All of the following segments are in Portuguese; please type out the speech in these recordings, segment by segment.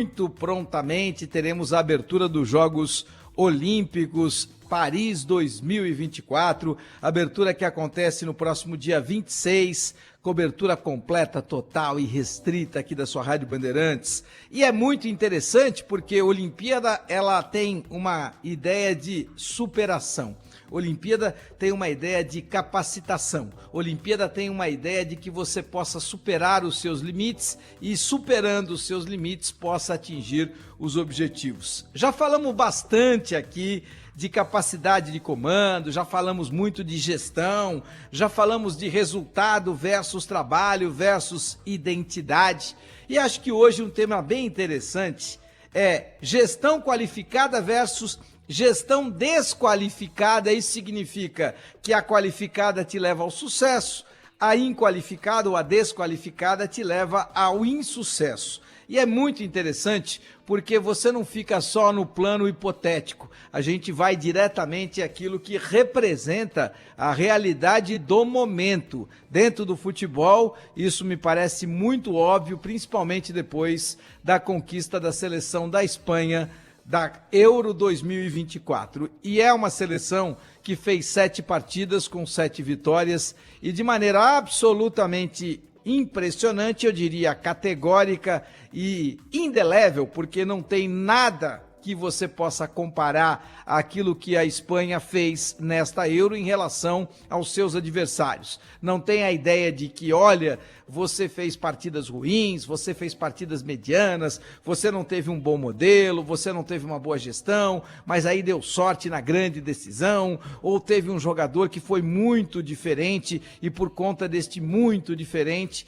Muito prontamente teremos a abertura dos Jogos Olímpicos Paris 2024, abertura que acontece no próximo dia 26, cobertura completa, total e restrita aqui da sua Rádio Bandeirantes. E é muito interessante porque a Olimpíada, ela tem uma ideia de superação. Olimpíada tem uma ideia de capacitação. Olimpíada tem uma ideia de que você possa superar os seus limites e, superando os seus limites, possa atingir os objetivos. Já falamos bastante aqui de capacidade de comando, já falamos muito de gestão, já falamos de resultado versus trabalho versus identidade. E acho que hoje um tema bem interessante é gestão qualificada versus gestão desqualificada. Isso significa que a qualificada te leva ao sucesso, a inqualificada ou a desqualificada te leva ao insucesso. E é muito interessante porque você não fica só no plano hipotético, a gente vai diretamente àquilo que representa a realidade do momento. Dentro do futebol, isso me parece muito óbvio, principalmente depois da conquista da seleção da Espanha da Euro 2024. E é uma seleção que fez 7 partidas com 7 vitórias e de maneira absolutamente impressionante, eu diria categórica e indelével, porque não tem nada que você possa comparar aquilo que a Espanha fez nesta Euro em relação aos seus adversários. Não tem a ideia de que, olha, você fez partidas ruins, você fez partidas medianas, você não teve um bom modelo, você não teve uma boa gestão, mas aí deu sorte na grande decisão, ou teve um jogador que foi muito diferente e por conta deste muito diferente,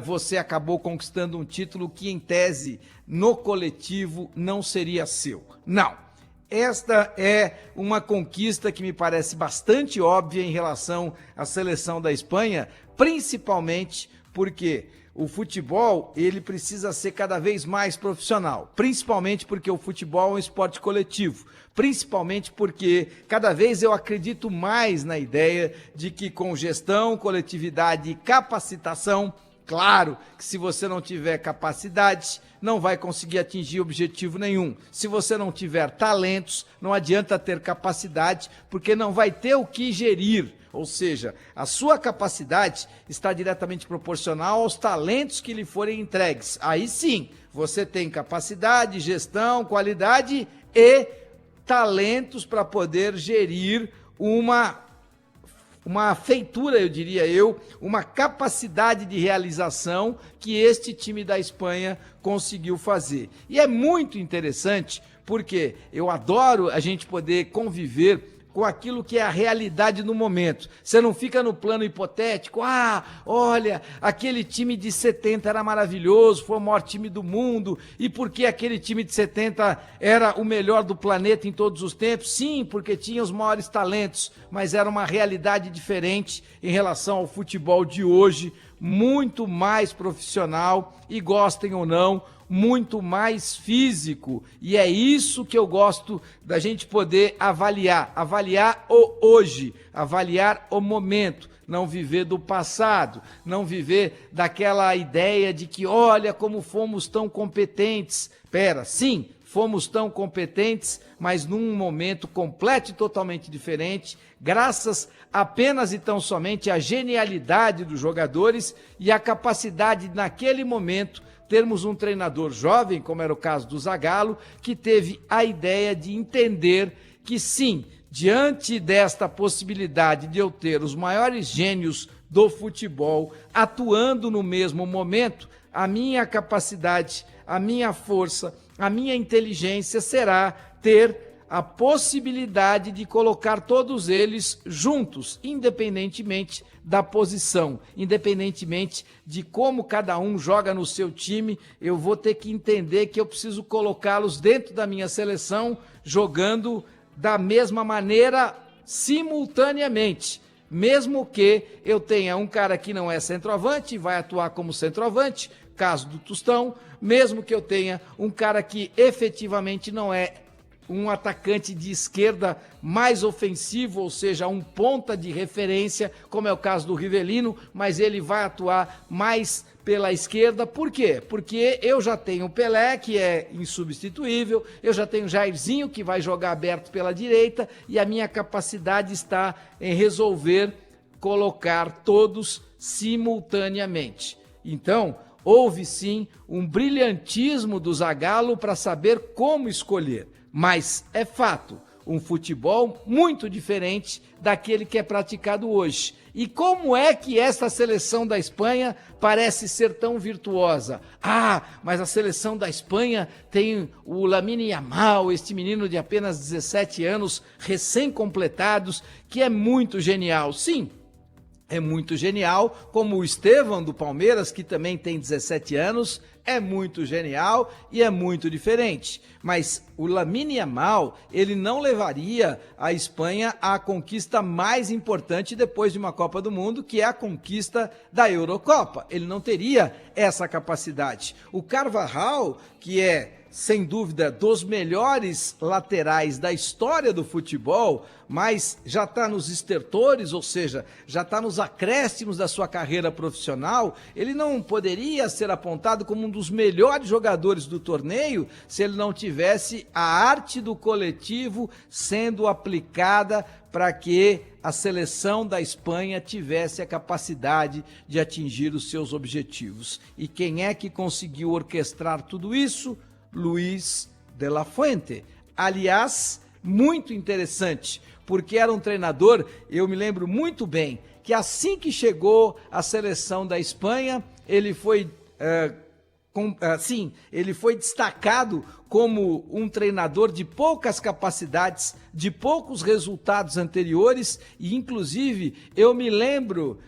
você acabou conquistando um título que, em tese, no coletivo não seria seu. Não. Esta é uma conquista que me parece bastante óbvia em relação à seleção da Espanha, principalmente porque o futebol, ele precisa ser cada vez mais profissional, principalmente porque o futebol é um esporte coletivo, principalmente porque cada vez eu acredito mais na ideia de que com gestão, coletividade e capacitação, claro que se você não tiver capacidade, não vai conseguir atingir objetivo nenhum. Se você não tiver talentos, não adianta ter capacidade, porque não vai ter o que gerir. Ou seja, a sua capacidade está diretamente proporcional aos talentos que lhe forem entregues. Aí sim, você tem capacidade, gestão, qualidade e talentos para poder gerir uma feitura, eu diria uma capacidade de realização que este time da Espanha conseguiu fazer. E é muito interessante porque eu adoro a gente poder conviver com aquilo que é a realidade no momento. Você não fica no plano hipotético, olha, aquele time de 70 era maravilhoso, foi o maior time do mundo, e por que aquele time de 70 era o melhor do planeta em todos os tempos? Sim, porque tinha os maiores talentos, mas era uma realidade diferente em relação ao futebol de hoje, muito mais profissional e, gostem ou não, muito mais físico. E é isso que eu gosto da gente poder avaliar o hoje, avaliar o momento, não viver do passado, não viver daquela ideia de que, olha como fomos tão competentes. Sim, fomos tão competentes, mas num momento completo e totalmente diferente, graças apenas e tão somente à genialidade dos jogadores e à capacidade naquele momento termos um treinador jovem, como era o caso do Zagallo, que teve a ideia de entender que sim, diante desta possibilidade de eu ter os maiores gênios do futebol atuando no mesmo momento, a minha capacidade, a minha força, a minha inteligência será ter a possibilidade de colocar todos eles juntos, independentemente da posição, independentemente de como cada um joga no seu time, eu vou ter que entender que eu preciso colocá-los dentro da minha seleção, jogando da mesma maneira simultaneamente. Mesmo que eu tenha um cara que não é centroavante e vai atuar como centroavante, caso do Tostão, mesmo que eu tenha um cara que efetivamente não é um atacante de esquerda mais ofensivo, ou seja, um ponta de referência, como é o caso do Rivelino, mas ele vai atuar mais pela esquerda. Por quê? Porque eu já tenho o Pelé, que é insubstituível, eu já tenho o Jairzinho, que vai jogar aberto pela direita, e a minha capacidade está em resolver colocar todos simultaneamente. Então, houve sim um brilhantismo do Zagallo para saber como escolher, mas é fato, um futebol muito diferente daquele que é praticado hoje. E como é que esta seleção da Espanha parece ser tão virtuosa? Ah, mas a seleção da Espanha tem o Lamine Yamal, este menino de apenas 17 anos, recém-completados, que é muito genial. Sim, é muito genial, como o Estevão do Palmeiras, que também tem 17 anos, é muito genial e é muito diferente. Mas o Lamine Yamal, ele não levaria a Espanha à conquista mais importante depois de uma Copa do Mundo, que é a conquista da Eurocopa. Ele não teria essa capacidade. O Carvajal, que é sem dúvida, dos melhores laterais da história do futebol, mas já está nos estertores, ou seja, já está nos acréscimos da sua carreira profissional, ele não poderia ser apontado como um dos melhores jogadores do torneio se ele não tivesse a arte do coletivo sendo aplicada para que a seleção da Espanha tivesse a capacidade de atingir os seus objetivos. E quem é que conseguiu orquestrar tudo isso? Luis de la Fuente. Aliás, muito interessante, porque era um treinador, eu me lembro muito bem, que assim que chegou à seleção da Espanha, ele foi ele foi destacado como um treinador de poucas capacidades, de poucos resultados anteriores, e inclusive eu me lembro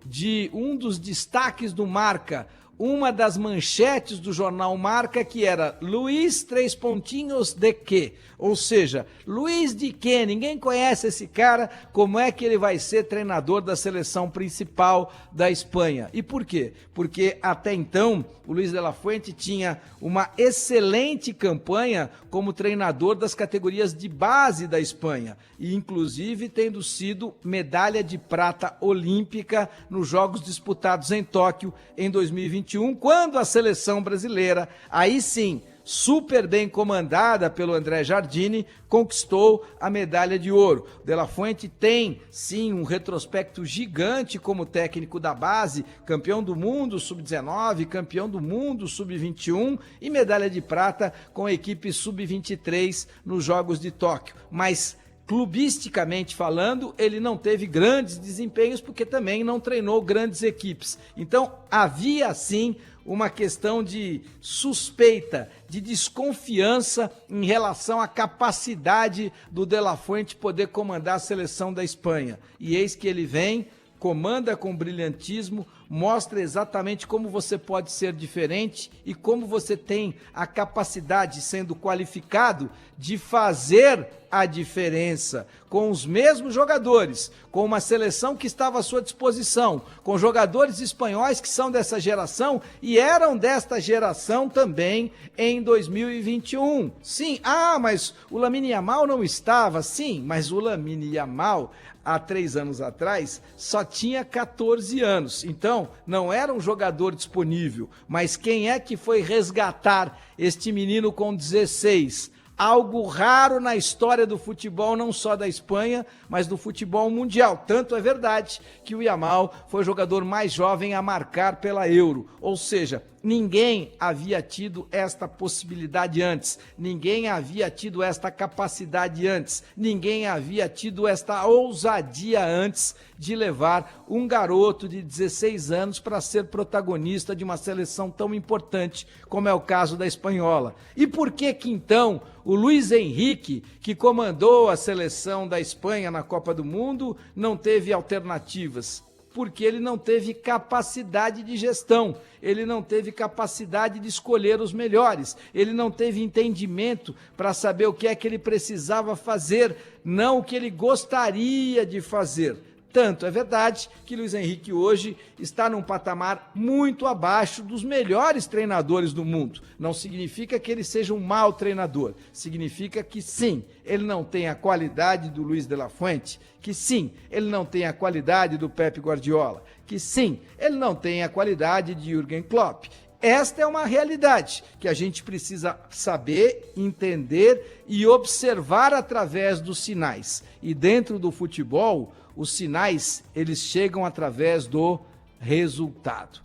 de um dos destaques do Marca, uma das manchetes do jornal Marca, que era Luiz três pontinhos de quê? Ou seja, Luiz de quê? Ninguém conhece esse cara, como é que ele vai ser treinador da seleção principal da Espanha? E por quê? Porque até então o Luis de la Fuente tinha uma excelente campanha como treinador das categorias de base da Espanha, e inclusive tendo sido medalha de prata olímpica nos Jogos disputados em Tóquio em 2021, quando a seleção brasileira, aí sim, super bem comandada pelo André Jardine, conquistou a medalha de ouro. De la Fuente tem, sim, um retrospecto gigante como técnico da base, campeão do mundo sub-19, campeão do mundo sub-21 e medalha de prata com a equipe sub-23 nos Jogos de Tóquio. Mas clubisticamente falando, ele não teve grandes desempenhos porque também não treinou grandes equipes. Então, havia sim uma questão de suspeita, de desconfiança em relação à capacidade do De la Fuente poder comandar a seleção da Espanha. E eis que ele vem, comanda com brilhantismo, mostra exatamente como você pode ser diferente e como você tem a capacidade, sendo qualificado, de fazer a diferença com os mesmos jogadores, com uma seleção que estava à sua disposição, com jogadores espanhóis que são dessa geração e eram desta geração também em 2021. Sim, mas o Lamine Yamal não estava, sim, mas o Lamine Yamal há 3 anos atrás só tinha 14 anos, então não era um jogador disponível, mas quem é que foi resgatar este menino com 16? Algo raro na história do futebol, não só da Espanha, mas do futebol mundial. Tanto é verdade que o Yamal foi o jogador mais jovem a marcar pela Euro, ou seja, ninguém havia tido esta possibilidade antes, ninguém havia tido esta capacidade antes, ninguém havia tido esta ousadia antes de levar um garoto de 16 anos para ser protagonista de uma seleção tão importante como é o caso da espanhola. E por que que então o Luis Henrique, que comandou a seleção da Espanha na Copa do Mundo, não teve alternativas? Porque ele não teve capacidade de gestão, ele não teve capacidade de escolher os melhores, ele não teve entendimento para saber o que é que ele precisava fazer, não o que ele gostaria de fazer. Tanto é verdade que Luiz Henrique hoje está num patamar muito abaixo dos melhores treinadores do mundo. Não significa que ele seja um mau treinador, significa que sim, ele não tem a qualidade do Luiz de la Fuente, que sim, ele não tem a qualidade do Pep Guardiola, que sim, ele não tem a qualidade de Jürgen Klopp. Esta é uma realidade que a gente precisa saber, entender e observar através dos sinais. E dentro do futebol, os sinais, eles chegam através do resultado.